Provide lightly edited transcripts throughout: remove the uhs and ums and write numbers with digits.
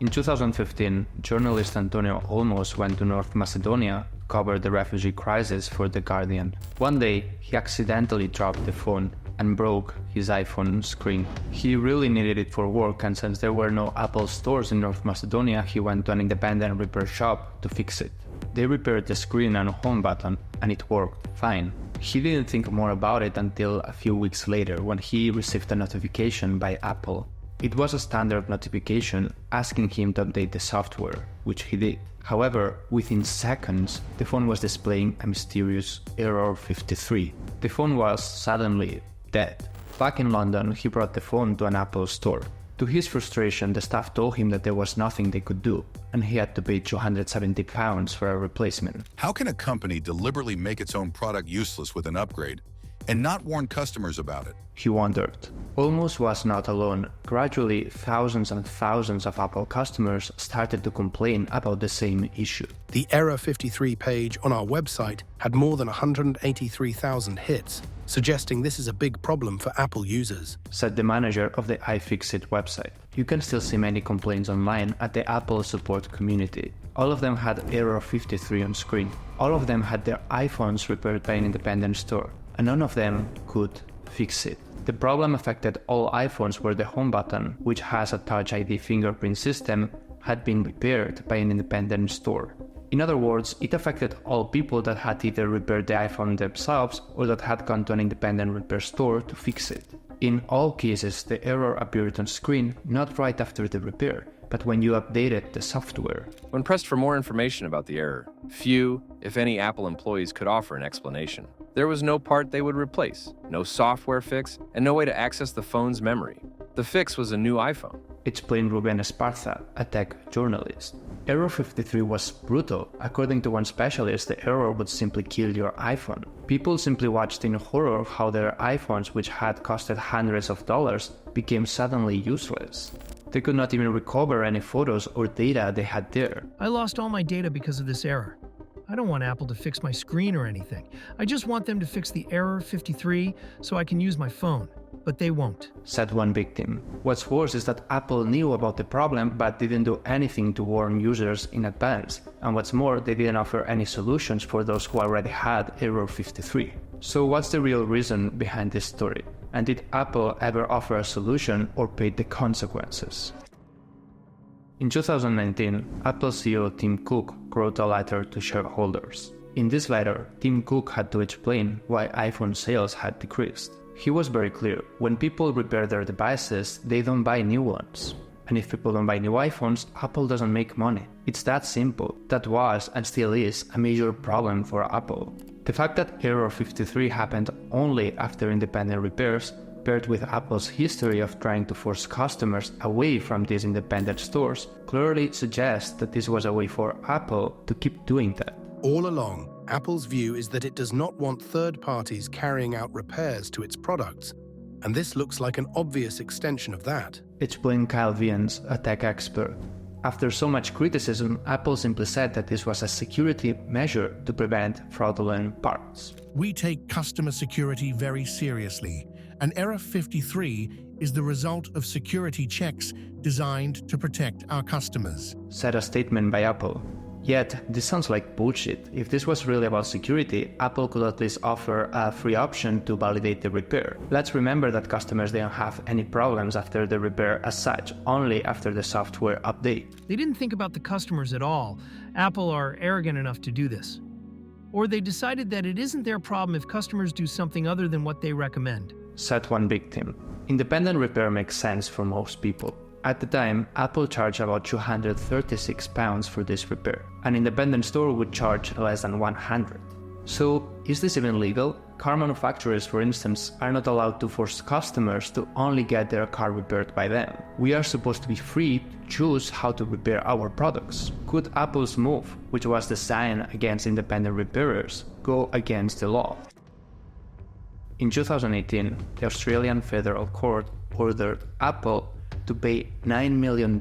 In 2015, journalist Antonio Olmos went to North Macedonia to cover the refugee crisis for The Guardian. One day, he accidentally dropped the phone and broke his iPhone screen. He really needed it for work, and since there were no Apple stores in North Macedonia, he went to an independent repair shop to fix it. They repaired the screen and home button, and it worked fine. He didn't think more about it until a few weeks later when he received a notification by Apple. It was a standard notification asking him to update the software, which he did. However, within seconds, the phone was displaying a mysterious error 53. The phone was suddenly dead. Back in London, he brought the phone to an Apple store. To his frustration, the staff told him that there was nothing they could do, and he had to pay £270 for a replacement. How can a company deliberately make its own product useless with an upgrade and not warn customers about it? He wondered. Olmos was not alone. Gradually, thousands and thousands of Apple customers started to complain about the same issue. The Error 53 page on our website had more than 183,000 hits, suggesting this is a big problem for Apple users, said the manager of the iFixit website. You can still see many complaints online at the Apple support community. All of them had Error 53 on screen. All of them had their iPhones repaired by an independent store, and none of them could fix it. The problem affected all iPhones where the home button, which has a Touch ID fingerprint system, had been repaired by an independent store. In other words, it affected all people that had either repaired the iPhone themselves or that had gone to an independent repair store to fix it. In all cases, the error appeared on screen not right after the repair, but when you updated the software. When pressed for more information about the error, few, if any, Apple employees could offer an explanation. There was no part they would replace, no software fix, and no way to access the phone's memory. The fix was a new iPhone. Explained Ruben Esparza, a tech journalist. Error 53 was brutal. According to one specialist, the error would simply kill your iPhone. People simply watched in horror how their iPhones, which had costed hundreds of dollars, became suddenly useless. They could not even recover any photos or data they had there. I lost all my data because of this error. I don't want Apple to fix my screen or anything. I just want them to fix the Error 53 so I can use my phone. But they won't, said one victim. What's worse is that Apple knew about the problem but didn't do anything to warn users in advance. And what's more, they didn't offer any solutions for those who already had Error 53. So what's the real reason behind this story? And did Apple ever offer a solution or pay the consequences? In 2019, Apple CEO Tim Cook wrote a letter to shareholders. In this letter, Tim Cook had to explain why iPhone sales had decreased. He was very clear. When people repair their devices, they don't buy new ones. And if people don't buy new iPhones, Apple doesn't make money. It's that simple. That was, and still is, a major problem for Apple. The fact that Error 53 happened only after independent repairs, paired with Apple's history of trying to force customers away from these independent stores, clearly suggests that this was a way for Apple to keep doing that. All along, Apple's view is that it does not want third parties carrying out repairs to its products, and this looks like an obvious extension of that. Explained Kyle Viens, a tech expert. After so much criticism, Apple simply said that this was a security measure to prevent fraudulent parts. We take customer security very seriously, and Error 53 is the result of security checks designed to protect our customers, said a statement by Apple. Yet, this sounds like bullshit. If this was really about security, Apple could at least offer a free option to validate the repair. Let's remember that customers didn't have any problems after the repair as such, only after the software update. They didn't think about the customers at all. Apple are arrogant enough to do this. Or they decided that it isn't their problem if customers do something other than what they recommend, said one victim. Independent repair makes sense for most people. At the time, Apple charged about £236 for this repair. An independent store would charge less than $100. So, is this even legal? Car manufacturers, for instance, are not allowed to force customers to only get their car repaired by them. We are supposed to be free to choose how to repair our products. Could Apple's move, which was the sign against independent repairers, go against the law? In 2018, the Australian Federal Court ordered Apple to pay $9 million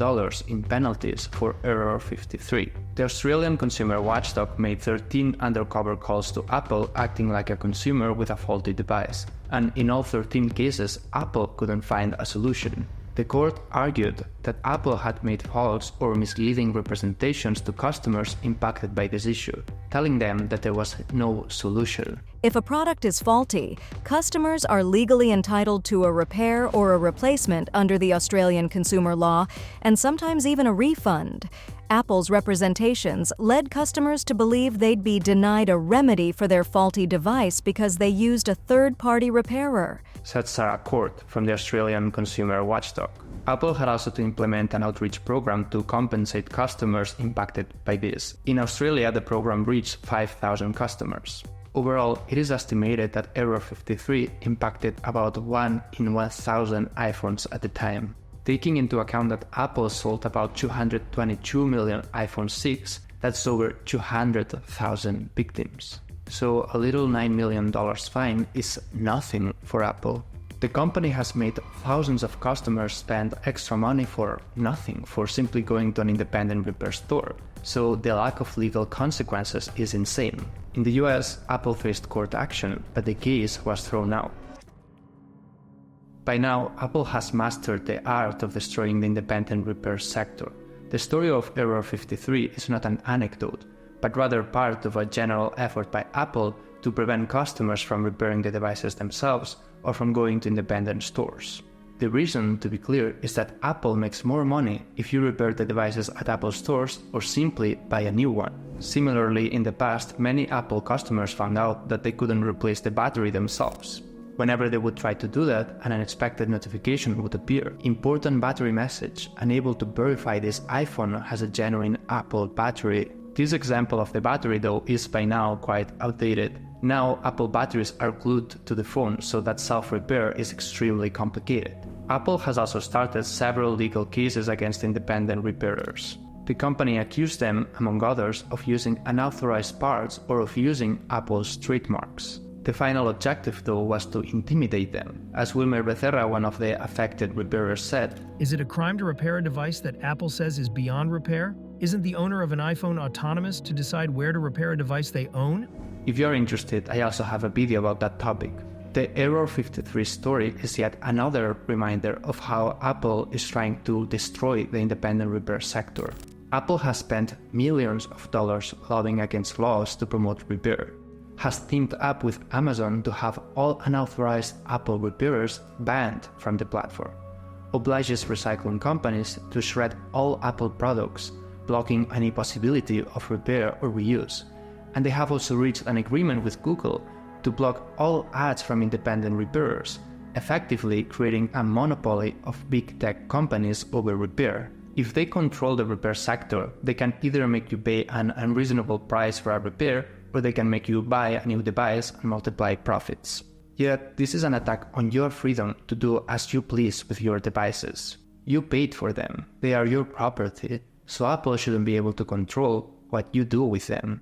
in penalties for Error 53. The Australian consumer watchdog made 13 undercover calls to Apple acting like a consumer with a faulty device, and in all 13 cases, Apple couldn't find a solution. The court argued that Apple had made false or misleading representations to customers impacted by this issue, telling them that there was no solution. If a product is faulty, customers are legally entitled to a repair or a replacement under the Australian consumer law, and sometimes even a refund. Apple's representations led customers to believe they'd be denied a remedy for their faulty device because they used a third-party repairer, said Sarah Court from the Australian Consumer Watchdog. Apple had also to implement an outreach program to compensate customers impacted by this. In Australia, the program reached 5,000 customers. Overall, it is estimated that Error 53 impacted about 1 in 1,000 iPhones at the time. Taking into account that Apple sold about 222 million iPhone 6, that's over 200,000 victims. So a little $9 million fine is nothing for Apple. The company has made thousands of customers spend extra money for nothing, for simply going to an independent repair store. So the lack of legal consequences is insane. In the US, Apple faced court action, but the case was thrown out. By now, Apple has mastered the art of destroying the independent repair sector. The story of Error 53 is not an anecdote, but rather part of a general effort by Apple to prevent customers from repairing the devices themselves or from going to independent stores. The reason, to be clear, is that Apple makes more money if you repair the devices at Apple stores or simply buy a new one. Similarly, in the past, many Apple customers found out that they couldn't replace the battery themselves. Whenever they would try to do that, an unexpected notification would appear. Important battery message, unable to verify this iPhone has a genuine Apple battery. This example of the battery, though, is by now quite outdated. Now, Apple batteries are glued to the phone, so that self-repair is extremely complicated. Apple has also started several legal cases against independent repairers. The company accused them, among others, of using unauthorized parts or of using Apple's trademarks. The final objective, though, was to intimidate them. As Wilmer Becerra, one of the affected repairers, said, Is it a crime to repair a device that Apple says is beyond repair? Isn't the owner of an iPhone autonomous to decide where to repair a device they own? If you're interested, I also have a video about that topic. The Error 53 story is yet another reminder of how Apple is trying to destroy the independent repair sector. Apple has spent millions of dollars lobbying against laws to promote repair, has teamed up with Amazon to have all unauthorized Apple repairers banned from the platform, obliges recycling companies to shred all Apple products, blocking any possibility of repair or reuse, and they have also reached an agreement with Google to block all ads from independent repairers, effectively creating a monopoly of big tech companies over repair. If they control the repair sector, they can either make you pay an unreasonable price for a repair, or they can make you buy a new device and multiply profits. Yet, this is an attack on your freedom to do as you please with your devices. You paid for them, they are your property, so Apple shouldn't be able to control what you do with them.